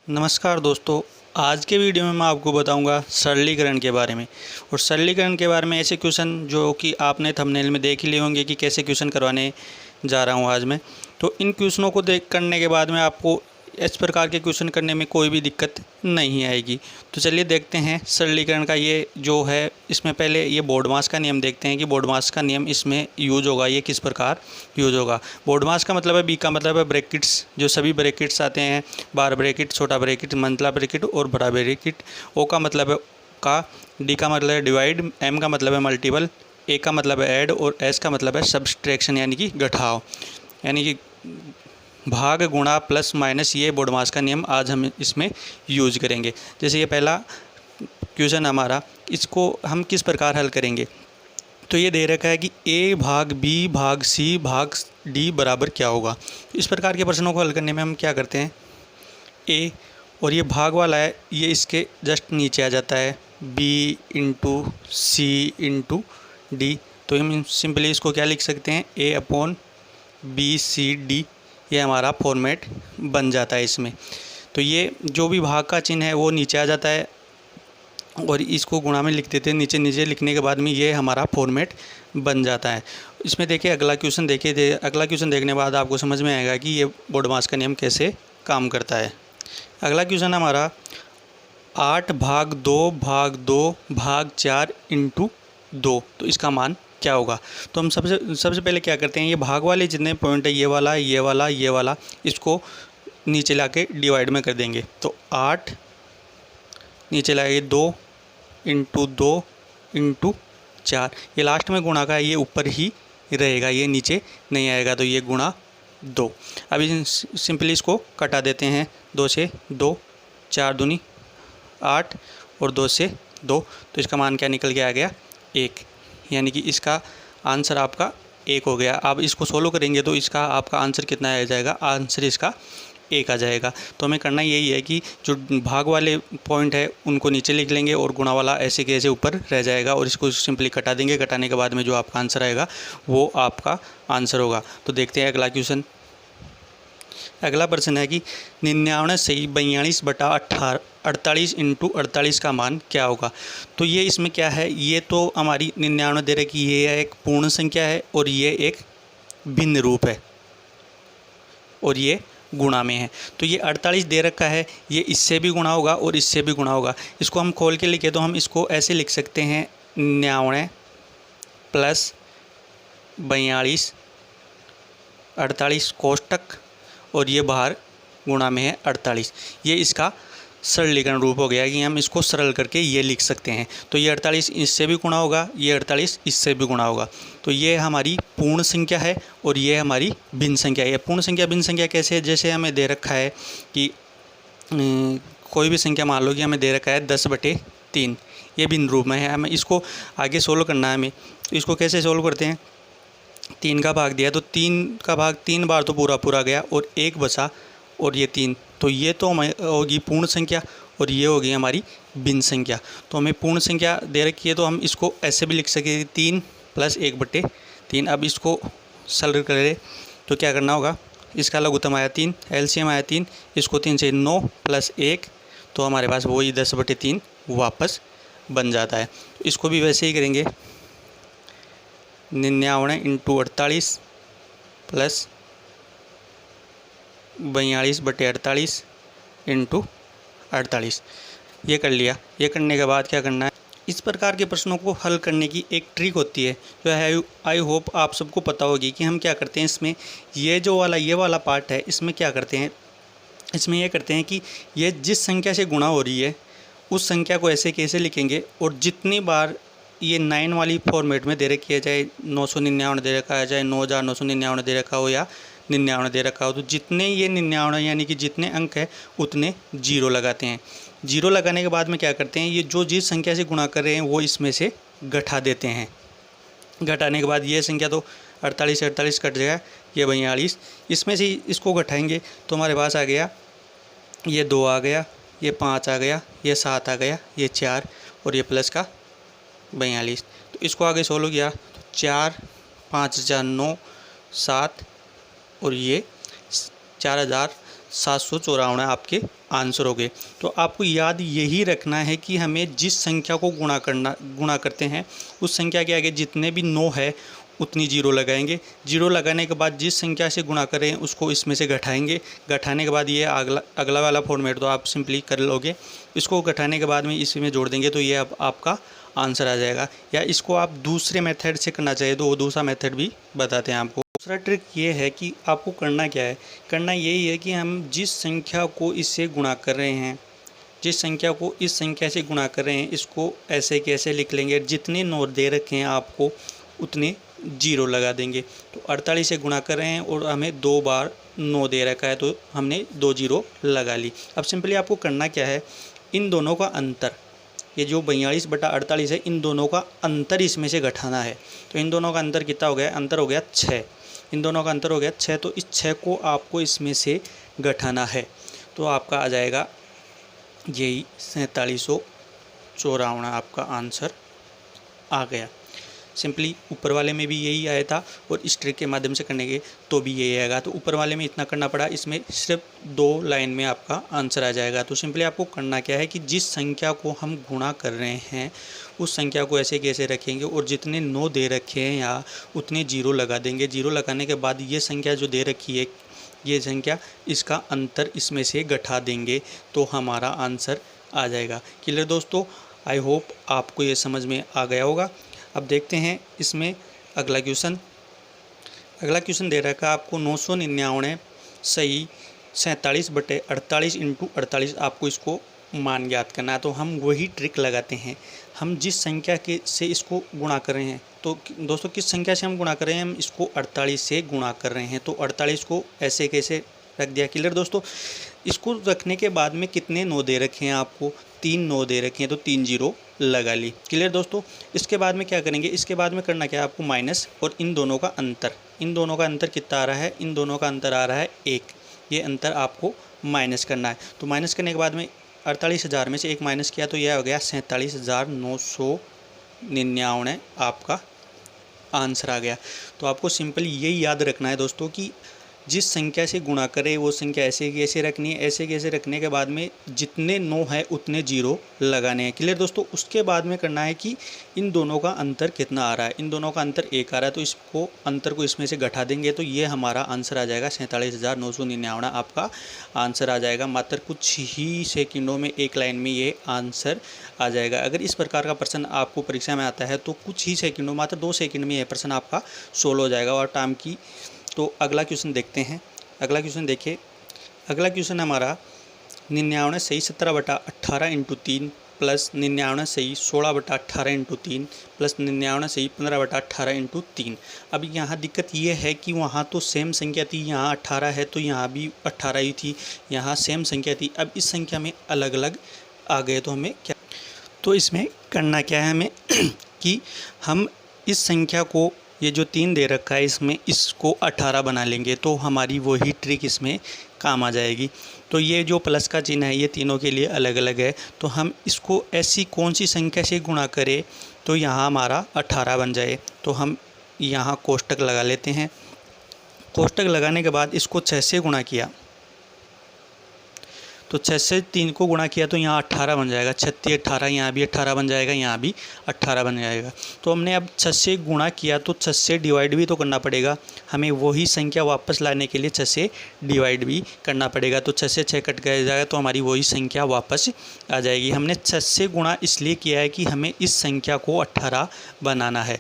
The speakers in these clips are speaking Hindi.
नमस्कार दोस्तों, आज के वीडियो में मैं आपको बताऊंगा सरलीकरण के बारे में। और सरलीकरण के बारे में ऐसे क्वेश्चन जो कि आपने थंबनेल में देख ही लिए होंगे कि कैसे क्वेश्चन करवाने जा रहा हूं आज मैं। तो इन क्वेश्चनों को देख करने के बाद में आपको इस प्रकार के क्वेश्चन करने में कोई भी दिक्कत नहीं आएगी। तो चलिए देखते हैं सरलीकरण का ये जो है। इसमें पहले ये बोर्डमास का नियम देखते हैं कि बोर्डमास का नियम इसमें यूज होगा, ये किस प्रकार यूज होगा। बोर्डमास का मतलब है, बी का मतलब है ब्रैकेट्स, जो सभी ब्रैकेट्स आते हैं, बार ब्रैकेट, छोटा ब्रैकेट, मंझला ब्रैकेट और बड़ा ब्रैकेट। ओ का मतलब है का, डी का मतलब है डिवाइड, एम का मतलब है मल्टीपल, ए का मतलब है ऐड और एस का मतलब है सब्सट्रैक्शन यानी कि घटाव, यानी कि भाग, गुणा, प्लस, माइनस। ये बोर्डमास का नियम आज हम इसमें यूज करेंगे। जैसे ये पहला क्वेश्चन हमारा, इसको हम किस प्रकार हल करेंगे। तो ये दे रखा है कि ए भाग बी भाग सी भाग डी बराबर क्या होगा। इस प्रकार के प्रश्नों को हल करने में हम क्या करते हैं, ए और ये भाग वाला है, ये इसके जस्ट नीचे आ जाता है, बी इंटू सी इंटू डी। तो हम सिंपली इसको क्या लिख सकते हैं, ए अपॉन बी सी डी। ये हमारा फॉर्मेट बन जाता है इसमें। तो ये जो भी भाग का चिन्ह है वो नीचे आ जाता है और इसको गुणा में लिख देते हैं नीचे नीचे लिखने के बाद में ये हमारा फॉर्मेट बन जाता है। इसमें देखिए अगला क्वेश्चन देखिए, अगला क्वेश्चन देखने के बाद आपको समझ में आएगा कि ये बोर्डमास का नियम कैसे काम करता है। अगला क्वेश्चन हमारा 8 भाग 2 भाग 2 भाग 4 इंटू 2। तो इसका मान क्या होगा। तो हम सबसे पहले क्या करते हैं, ये भाग वाले जितने पॉइंट है, ये वाला ये वाला ये वाला, इसको नीचे लाके डिवाइड में कर देंगे। तो 8 नीचे लाएंगे 2 इंटू 2 इंटू 4। ये लास्ट में गुणा का है, ये ऊपर ही रहेगा, ये नीचे नहीं आएगा। तो ये गुणा 2। अभी सिंपली इसको कटा देते हैं, 2 से 2, 4 दूनी 8 और 2 से 2। तो इसका मान क्या निकल के आ गया, 1, यानी कि इसका आंसर आपका 1 हो गया। अब इसको सोल्व करेंगे तो इसका आपका आंसर कितना आ जाएगा, आंसर इसका 1 आ जाएगा। तो हमें करना यही है कि जो भाग वाले पॉइंट है उनको नीचे लिख लेंगे और गुणा वाला ऐसे के ऐसे ऊपर रह जाएगा और इसको सिंपली कटा देंगे। कटाने के बाद में जो आपका आंसर आएगा वो आपका आंसर होगा। तो देखते हैं अगला क्वेश्चन। अगला प्रश्न है कि 99 सही 42/48 इंटू 48 का मान क्या होगा। तो ये इसमें क्या है, ये तो हमारी 99 दे रखी, ये एक पूर्ण संख्या है और ये एक भिन्न रूप है और ये गुणा में है। तो ये 48 दे रखा है, ये इससे भी गुणा होगा और इससे भी गुणा होगा। इसको हम खोल के लिखे तो हम इसको ऐसे लिख सकते हैं, 99 प्लस 42 48 कोष्टक और ये बाहर गुणा में है 48। ये इसका सरलीकरण रूप हो गया कि हम इसको सरल करके ये लिख सकते हैं। तो ये 48 इससे भी गुणा होगा, ये 48 इससे भी गुणा होगा। तो ये हमारी पूर्ण संख्या है और ये हमारी भिन्न संख्या है। पूर्ण संख्या भिन्न संख्या कैसे है, जैसे हमें दे रखा है कि कोई भी संख्या मान लो कि हमें दे रखा है 10/3, ये भिन्न रूप में है। हमें इसको आगे सोल्व करना है। हमें इसको कैसे सोल्व करते हैं, 3 का भाग दिया तो 3 का भाग 3 बार तो पूरा पूरा गया और 1 बचा और ये 3। तो ये तो हमें होगी पूर्ण संख्या और ये होगी हमारी भिन्न संख्या। तो हमें पूर्ण संख्या दे रखी है तो हम इसको ऐसे भी लिख सकें, 3 प्लस 1/3। अब इसको सरल करें तो क्या करना होगा, इसका लघुत्तम आया 3, एलसीएम आया 3, इसको 3 से 9 प्लस 1, तो हमारे पास वही 10/3 वापस बन जाता है। इसको भी वैसे ही करेंगे, 99 इंटू 48 प्लस 42/48 इंटू 48। ये कर लिया। ये करने के बाद क्या करना है, इस प्रकार के प्रश्नों को हल करने की एक ट्रिक होती है जो है, आई होप आप सबको पता होगी कि हम क्या करते हैं इसमें, ये वाला पार्ट है, इसमें क्या करते हैं, इसमें ये करते हैं कि ये जिस संख्या से गुणा हो रही है उस संख्या को ऐसे कैसे लिखेंगे और जितनी बार ये 9 वाली फॉर्मेट में दे रखी है, चाहे 999 दे रखा है, चाहे 9999 दे रखा हो या 99 दे रखा हो, तो जितने ये 99 यानी कि जितने अंक है उतने 0 लगाते हैं। 0 लगाने के बाद में क्या करते हैं, ये जो जिस संख्या से गुणा कर रहे हैं वो इसमें से घटा देते हैं। घटाने के बाद ये संख्या तो 48 48 कट जाएगा, ये 42, इसमें से इसको घटाएंगे तो हमारे पास आ गया, ये 2 आ गया, ये 5 आ गया, ये 7 आ गया, ये 4 और ये प्लस का 42। तो इसको आगे सोल्व किया तो 4 5 4 9 7 और ये 4754 आपके आंसर हो गए। तो आपको याद यही रखना है कि हमें जिस संख्या को गुणा करते हैं उस संख्या के आगे जितने भी 9 है उतनी जीरो लगाएंगे। जीरो लगाने के बाद जिस संख्या से गुणा करें उसको इसमें से घटाएंगे। घटाने के बाद ये अगला वाला फॉर्मेट तो आप सिंपली कर लोगे। इसको घटाने के बाद में इसमें जोड़ देंगे तो ये अब आपका आंसर आ जाएगा। या इसको आप दूसरे मेथड से करना चाहिए तो वो दूसरा मेथड भी बताते हैं आपको। दूसरा ट्रिक ये है कि आपको करना क्या है, करना यही है कि हम जिस संख्या को इससे गुणा कर रहे हैं, जिस संख्या को इस संख्या से गुणा कर रहे हैं, इसको ऐसे कैसे लिख लेंगे, जितने 9 दे रखे हैं आपको उतने जीरो लगा देंगे। तो 48 से गुणा कर रहे हैं और हमें 2 बार 9 दे रखा है तो हमने 2 जीरो लगा ली। अब सिंपली आपको करना क्या है, इन दोनों का अंतर, ये जो 42/48 है, इन दोनों का अंतर इसमें से घटाना है। तो इन दोनों का अंतर कितना हो गया, अंतर हो गया 6। इन दोनों का अंतर हो गया 6, तो इस 6 को आपको इसमें से घटाना है। तो आपका आ जाएगा यही 4754 आपका आंसर आ गया। सिंपली ऊपर वाले में भी यही आया था और इस ट्रिक के माध्यम से करने के तो भी यही आएगा। तो ऊपर वाले में इतना करना पड़ा, इसमें सिर्फ 2 लाइन में आपका आंसर आ जाएगा। तो सिंपली आपको करना क्या है कि जिस संख्या को हम गुणा कर रहे हैं उस संख्या को ऐसे कैसे रखेंगे और जितने 9 दे रखे हैं यहाँ उतने जीरो लगा देंगे। जीरो लगाने के बाद ये संख्या जो दे रखी है, ये संख्या, इसका अंतर इसमें से घटा देंगे तो हमारा आंसर आ जाएगा। क्लियर दोस्तों, आई होप आपको ये समझ में आ गया होगा। अब देखते हैं इसमें अगला क्वेश्चन। अगला क्वेश्चन दे रखा है आपको 999 सही 47/48 × 48, आपको इसको मान ज्ञात करना है। तो हम वही ट्रिक लगाते हैं, हम जिस संख्या के से इसको गुणा कर रहे हैं, तो दोस्तों किस संख्या से हम गुणा कर रहे हैं, हम इसको 48 से गुणा कर रहे हैं। तो 48 को ऐसे कैसे रख दिया। क्लियर दोस्तों, इसको रखने के बाद में कितने 9 दे रखे हैं आपको, 3 9 दे रखे हैं तो 3 जीरो लगा ली। क्लियर दोस्तों, इसके बाद में क्या करेंगे, इसके बाद में करना क्या है आपको, माइनस और इन दोनों का अंतर। इन दोनों का अंतर कितना आ रहा है, इन दोनों का अंतर आ रहा है 1। ये अंतर आपको माइनस करना है। तो माइनस करने के बाद में 48,000 में से 1 माइनस किया तो यह हो गया 47,999 आपका आंसर आ गया। तो आपको सिंपल यही याद रखना है दोस्तों कि जिस संख्या से गुणा करे वो संख्या ऐसे कैसे रखनी है, ऐसे कैसे रखने के बाद में जितने 9 है उतने जीरो लगाने हैं। क्लियर दोस्तों, उसके बाद में करना है कि इन दोनों का अंतर कितना आ रहा है, इन दोनों का अंतर 1 आ रहा है तो इसको अंतर को इसमें से घटा देंगे तो ये हमारा आंसर आ जाएगा 47,999 आपका आंसर आ जाएगा। मात्र कुछ ही सेकंडों में, एक लाइन में ये आंसर आ जाएगा। अगर इस प्रकार का प्रश्न आपको परीक्षा में आता है तो कुछ ही सेकंडों, मात्र 2 सेकंड में यह प्रश्न आपका सोल्व हो जाएगा और टाइम की। तो अगला क्वेश्चन देखते हैं। अगला क्वेश्चन देखिए, अगला क्वेश्चन हमारा 99 सही 17/18 × 3 प्लस 99 सही 16/18 × 3 प्लस 99 सही 15/18 × 3। अब यहाँ दिक्कत ये है कि वहाँ तो सेम संख्या थी, यहाँ 18 है तो यहाँ भी 18 ही थी, यहाँ सेम संख्या थी। अब इस संख्या में अलग अलग आ गए तो हमें क्या, तो इसमें करना क्या है हमें कि हम इस संख्या को, ये जो 3 दे रखा है इसमें, इसको 18 बना लेंगे तो हमारी वही ट्रिक इसमें काम आ जाएगी। तो ये जो प्लस का चिन्ह है ये तीनों के लिए अलग अलग है। तो हम इसको ऐसी कौन सी संख्या से गुणा करें तो यहाँ हमारा 18 बन जाए। तो हम यहाँ कोष्टक लगा लेते हैं। कोष्टक लगाने के बाद इसको 6 से गुणा किया तो 6 से 3 को गुणा किया तो यहाँ 18 बन जाएगा। 36 18, यहाँ भी 18 बन जाएगा, यहाँ भी 18 बन जाएगा। तो हमने अब 6 से गुणा किया तो 6 से डिवाइड भी तो करना पड़ेगा, हमें वही संख्या वापस लाने के लिए 6 से डिवाइड भी करना पड़ेगा। तो 6 से 6 कट गया जाएगा तो हमारी वही संख्या वापस आ जाएगी। हमने 6 से गुणा इसलिए किया है कि हमें इस संख्या को 18 बनाना है,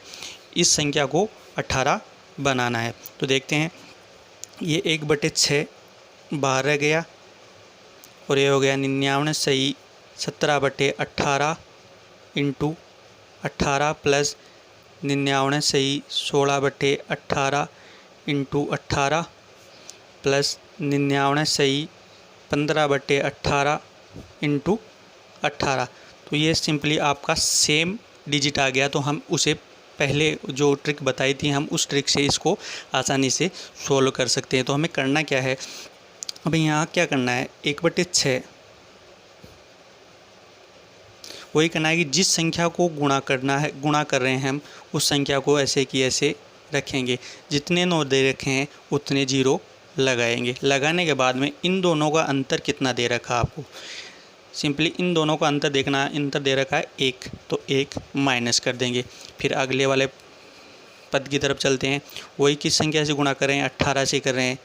इस संख्या को 18 बनाना है। तो देखते हैं, ये 1/6 बाहर रह गया और ये हो गया 99 सही 17/18 × 18 प्लस 99 सही 16/18 × 18 प्लस 99 सही 15/18 × 18। तो ये सिंपली आपका सेम डिजिट आ गया। तो हम उसे पहले जो ट्रिक बताई थी, हम उस ट्रिक से इसको आसानी से सोल्व कर सकते हैं। तो हमें करना क्या है, अब यहाँ क्या करना है, 1/6 वही करना है कि जिस संख्या को गुणा करना है, गुणा कर रहे हैं हम, उस संख्या को ऐसे कि ऐसे रखेंगे, जितने 9 दे रखे हैं उतने जीरो लगाएंगे। लगाने के बाद में इन दोनों का अंतर कितना दे रखा है आपको, सिंपली इन दोनों का अंतर देखना है। अंतर दे रखा है 1, तो 1 माइनस कर देंगे। फिर अगले वाले पद की तरफ चलते हैं। वही किस संख्या से गुणा कर रहे हैं, 18 से कर रहे हैं।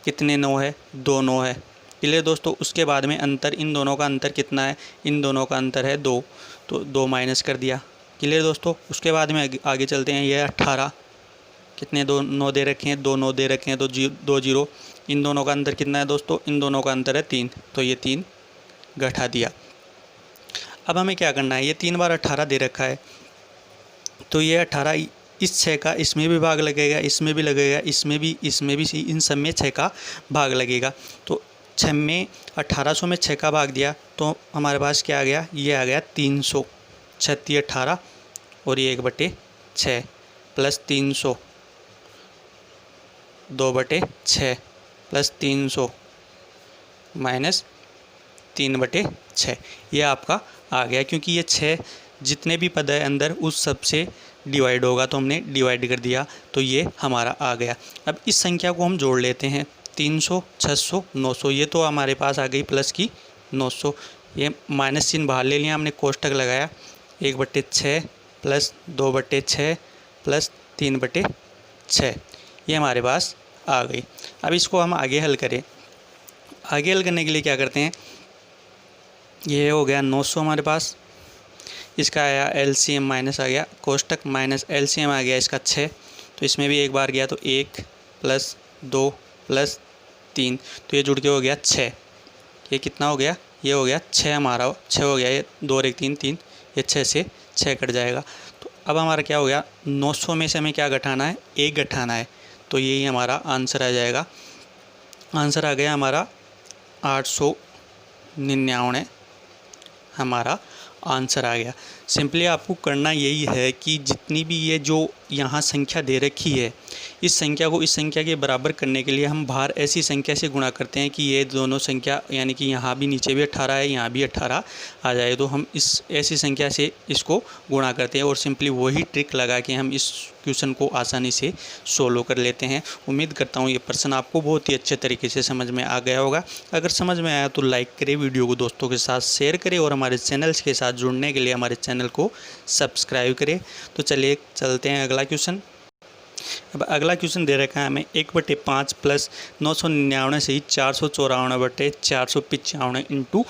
कितने 9 है, 2 9 है। क्लियर दोस्तों। उसके बाद में अंतर, इन दोनों का अंतर कितना है, इन दोनों का अंतर है 2, तो 2 माइनस कर दिया। क्लियर दोस्तों। उसके बाद में आगे चलते हैं। ये 18, कितने 2 9 दे रखे हैं, 2 9 दे रखे हैं, तो 2 0। इन दोनों का अंतर कितना है दोस्तों, इन दोनों का अंतर है 3, तो ये 3 घटा दिया। अब हमें क्या करना है, ये 3 बार 18 दे रखा है, तो ये 18 इस 6 का इसमें भी भाग लगेगा, इसमें भी लगेगा, इसमें भी, इन सब में 6 का भाग लगेगा। तो 6 में 1800 में 6 का भाग दिया तो हमारे पास क्या आ गया, ये आ गया 300। 36 18 और ये 1/6 प्लस 300, 2/6 प्लस 300 माइनस 3/6। ये आपका आ गया, क्योंकि ये 6 जितने भी पद है अंदर उस सब से डिवाइड होगा, तो हमने डिवाइड कर दिया, तो ये हमारा आ गया। अब इस संख्या को हम जोड़ लेते हैं, 300 600 900, ये तो हमारे पास आ गई प्लस की 900। ये माइनस चिन्ह बाहर ले लिया हमने, कोष्टक लगाया, 1/6 प्लस 2/6 प्लस 3/6, ये हमारे पास आ गई। अब इसको हम आगे हल करें। आगे हल करने के लिए क्या करते हैं, ये हो गया 900 हमारे पास, इसका आया एलसीएम माइनस आ गया, कोष्टक माइनस एलसीएम आ गया इसका 6, तो इसमें भी एक बार गया, तो 1 प्लस 2 प्लस 3, तो ये जुड़ के हो गया 6। ये कितना हो गया, ये हो गया 6 हमारा, 6 हो गया, ये 2 और 1 3 3, ये 6 से 6 कट जाएगा। तो अब हमारा क्या हो गया, 900 में से हमें क्या घटाना है, 1 घटाना है, तो यही हमारा आंसर आ जाएगा। आंसर आ गया हमारा 899, हमारा आंसर आ गया। सिंपली आपको करना यही है कि जितनी भी ये जो यहाँ संख्या दे रखी है, इस संख्या को इस संख्या के बराबर करने के लिए हम बाहर ऐसी संख्या से गुणा करते हैं कि ये दोनों संख्या, यानी कि यहाँ भी नीचे भी 18 है, यहाँ भी 18 आ जाए, तो हम इस ऐसी संख्या से इसको गुणा करते हैं और सिंपली वही ट्रिक लगा के हम इस क्वेश्चन को आसानी से सोल्व कर लेते हैं। उम्मीद करता हूँ ये प्रश्न आपको बहुत ही अच्छे तरीके से समझ में आ गया होगा। अगर समझ में आया तो लाइक करें, वीडियो को दोस्तों के साथ शेयर करें और हमारे चैनल्स के साथ जुड़ने के लिए हमारे चैनल को सब्सक्राइब करें। तो चलिए चलते हैं अगला क्वेश्चन। अब अगला क्वेश्चन दे रखा है हमें 1/5 प्लस 999 से ही 454/495 इंटू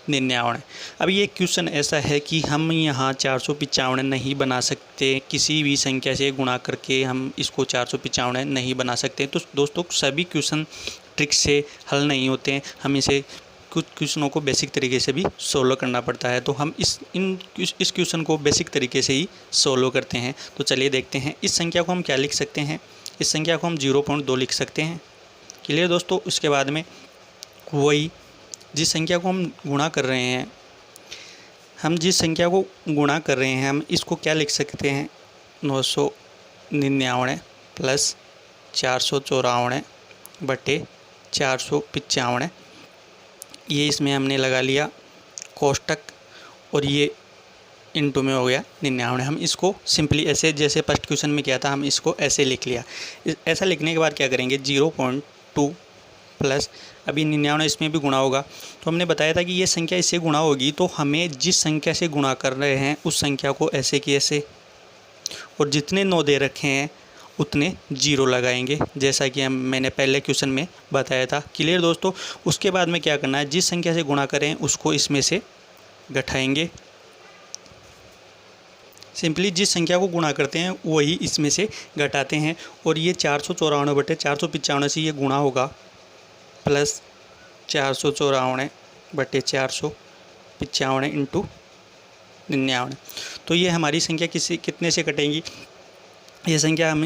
99। अब ये क्वेश्चन ऐसा है कि हम यहाँ 495 नहीं बना सकते, किसी भी संख्या से गुणा करके हम इसको 495 नहीं बना सकते। तो दोस्तों सभी क्वेश्चन ट्रिक से हल नहीं होते हैं, हम इसे कुछ क्वेश्चनों को बेसिक तरीके से भी सोल्व करना पड़ता है, तो हम इस क्वेश्चन को बेसिक तरीके से ही सोल्व करते हैं। तो चलिए देखते हैं। इस संख्या को हम क्या लिख सकते हैं, इस संख्या को हम 0.2 लिख सकते हैं। क्लियर दोस्तों। उसके बाद में वही जिस संख्या को हम गुणा कर रहे हैं, हम इसको क्या लिख सकते हैं, 999 प्लस 454/495, ये इसमें हमने लगा लिया कोष्टक और ये इंटू में हो गया 99। हम इसको सिंपली ऐसे, जैसे फर्स्ट क्वेश्चन में किया था, हम इसको ऐसे लिख लिया। ऐसा लिखने के बाद क्या करेंगे, 0.2 प्लस, अभी 99 इसमें भी गुणा होगा, तो हमने बताया था कि ये संख्या इससे गुणा होगी, तो हमें जिस संख्या से गुणा कर रहे हैं उस संख्या को ऐसे कि ऐसे, और जितने 9 दे रखे हैं उतने 0 लगाएंगे, जैसा कि मैंने पहले क्वेश्चन में बताया था। क्लियर दोस्तों। उसके बाद में क्या करना है, जिस संख्या से गुणा करें उसको इसमें से घटाएंगे। सिंपली जिस संख्या को गुणा करते हैं वही इसमें से घटाते हैं, और ये 494/495 से ये गुणा होगा, प्लस 494/495 इंटू 99। तो ये हमारी संख्या कितने से कटेंगी, ये संख्या हम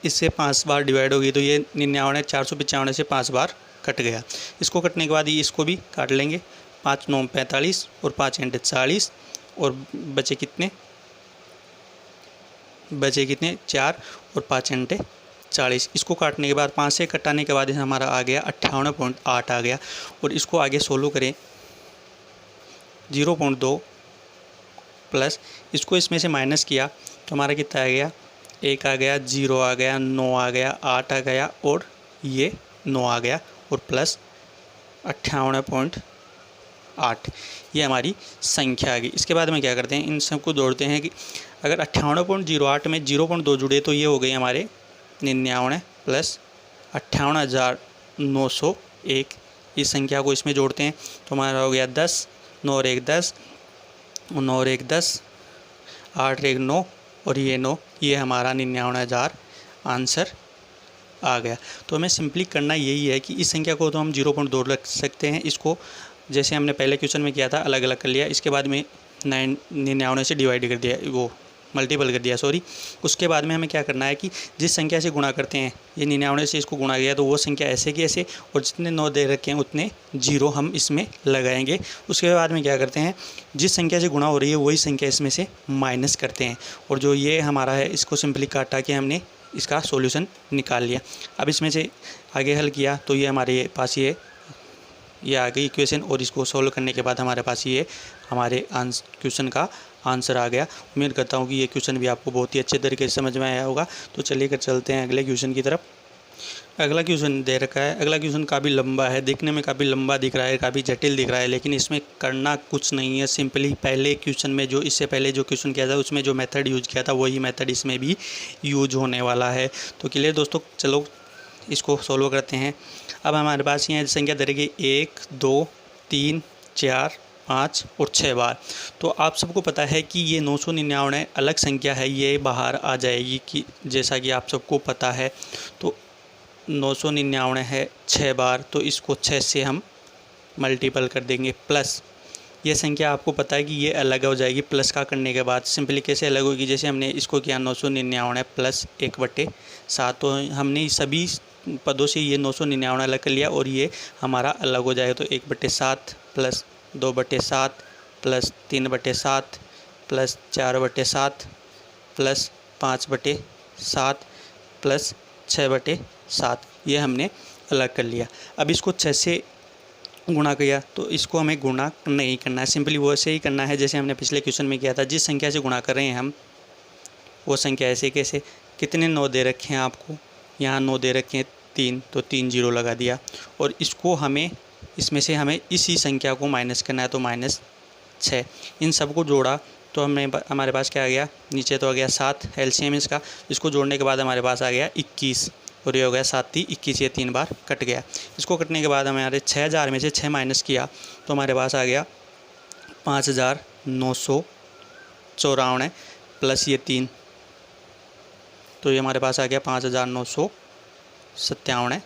इससे 5 बार डिवाइड होगी, तो ये 99 495 से 5 बार कट गया। इसको कटने के बाद ये इसको भी काट लेंगे, 5 9 45 और 5 8 40, और बचे कितने 4 और 5 8 40। इसको काटने के बाद 5 से कटाने के बाद हमारा आ गया 58.8 आ गया। और इसको आगे सोल्व करें, 0.2 प्लस इसको इसमें से माइनस किया तो हमारा कितना आ गया 1 आ गया, 0 आ गया, 9 आ गया, 8 आ गया और ये 9 आ गया और प्लस 58.8, ये हमारी संख्या आ गई। इसके बाद में क्या करते हैं, इन सबको जोड़ते हैं कि अगर 58.08 में 0.2 जुड़े तो ये हो गए हमारे 99 प्लस 58,901। इस संख्या को इसमें जोड़ते हैं तो हमारा हो गया 10, 9 और 1 10, 9 और 1 10, 8 और 1 9 और ये 9, ये हमारा 99,000 आंसर आ गया। तो हमें सिंपली करना यही है कि इस संख्या को तो हम 0.2 रख सकते हैं, इसको जैसे हमने पहले क्वेश्चन में किया था अलग अलग कर लिया, इसके बाद में 99 से डिवाइड कर दिया, वो मल्टीपल कर दिया सॉरी। उसके बाद में हमें क्या करना है कि जिस संख्या से गुणा करते हैं, ये 99 से इसको गुणा किया तो वो संख्या ऐसे की ऐसे, और जितने 9 दे रखे हैं उतने 0 हम इसमें लगाएंगे। उसके बाद में क्या करते हैं, जिस संख्या से गुणा हो रही है वही संख्या इसमें से माइनस करते हैं, और जो ये हमारा है इसको सिंपली काटा के हमने इसका सॉल्यूशन निकाल लिया। अब इसमें से आगे हल किया तो ये हमारे पास ये आ गई इक्वेशन, और इसको सॉल्व करने के बाद हमारे पास ये हमारे क्वेश्चन का आंसर आ गया। उम्मीद करता हूँ कि ये क्वेश्चन भी आपको बहुत ही अच्छे तरीके से समझ में आया होगा। तो चलिए कर चलते हैं अगले क्वेश्चन की तरफ। अगला क्वेश्चन दे रखा है, अगला क्वेश्चन काफ़ी लंबा है, देखने में काफ़ी लंबा दिख रहा है, काफ़ी जटिल दिख रहा है, लेकिन इसमें करना कुछ नहीं है। सिंपली पहले क्वेश्चन में जो इससे पहले जो क्वेश्चन किया था उसमें जो मेथड यूज किया था वही मेथड इसमें भी यूज होने वाला है। तो क्लियर दोस्तों, चलो इसको सॉल्व करते हैं। अब हमारे पास यहाँ संख्या दे रखी 1 2 3 4 5 और 6 बार। तो आप सबको पता है कि ये 999 अलग संख्या है, ये बाहर आ जाएगी कि जैसा कि आप सबको पता है। तो 999 है 6 बार, तो इसको 6 से हम मल्टीपल कर देंगे, प्लस ये संख्या आपको पता है कि ये अलग हो जाएगी प्लस का करने के बाद। सिंपली कैसे अलग होगी, जैसे हमने इसको किया 999 प्लस 1/7, तो हमने सभी पदों से ये 999 अलग कर लिया और ये हमारा अलग हो जाएगा। तो 1/7 plus 2/7 plus 3/7 plus 4/7 plus 5/7 plus 6/7, ये हमने अलग कर लिया। अब इसको 6 से गुणा किया तो इसको हमें गुणा नहीं करना है, सिंपली वैसे ही करना है जैसे हमने पिछले क्वेश्चन में किया था। जिस संख्या से गुणा कर रहे हैं हम वो संख्या ऐसे कैसे, कितने 9 दे रखे हैं आपको, यहाँ 9 दे रखे हैं 3, तो 3 0 लगा दिया, और इसको हमें इसमें से हमें इसी संख्या को माइनस करना है, तो -6। इन सब को जोड़ा तो हमारे पास क्या आ गया, नीचे तो आ गया 7 एलसीएम इसका, इसको जोड़ने के बाद हमारे पास आ गया 21, और ये हो गया 7 3 21, ये 3 बार कट गया। इसको कटने के बाद हमारे 6000 में से 6 माइनस किया तो हमारे पास आ गया 5994 प्लस ये 3, तो ये हमारे पास आ गया 5997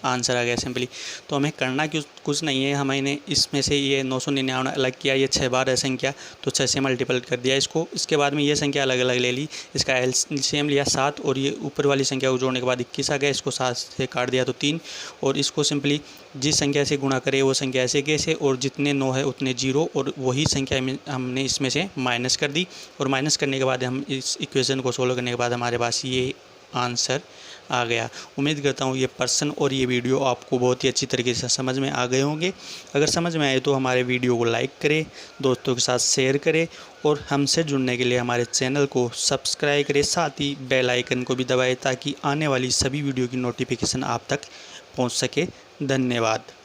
आंसर आ गया सिंपली। तो हमें करना कुछ नहीं है, हमने इसमें से ये 999 अलग किया, ये 6 बार है संख्या, तो 6 से मल्टीपल कर दिया इसको। इसके बाद में ये संख्या अलग अलग ले ली, इसका एलसीएम लिया 7, और ये ऊपर वाली संख्या को जोड़ने के बाद 21 आ गया, इसको 7 से काट दिया तो 3, और इसको सिंपली जिस संख्या से गुणा करे वो संख्या ऐसे कैसे, और जितने 9 है उतने 0, और वही संख्या हमने इसमें से माइनस कर दी, और माइनस करने के बाद हम इस इक्वेशन को सोल्व करने के बाद हमारे पास ये आंसर आ गया। उम्मीद करता हूँ ये पर्सन और ये वीडियो आपको बहुत ही अच्छी तरीके से समझ में आ गए होंगे। अगर समझ में आए तो हमारे वीडियो को लाइक करें, दोस्तों के साथ शेयर करें, और हमसे जुड़ने के लिए हमारे चैनल को सब्सक्राइब करें, साथ ही बेल आइकन को भी दबाएं ताकि आने वाली सभी वीडियो की नोटिफिकेशन आप तक पहुँच सके। धन्यवाद।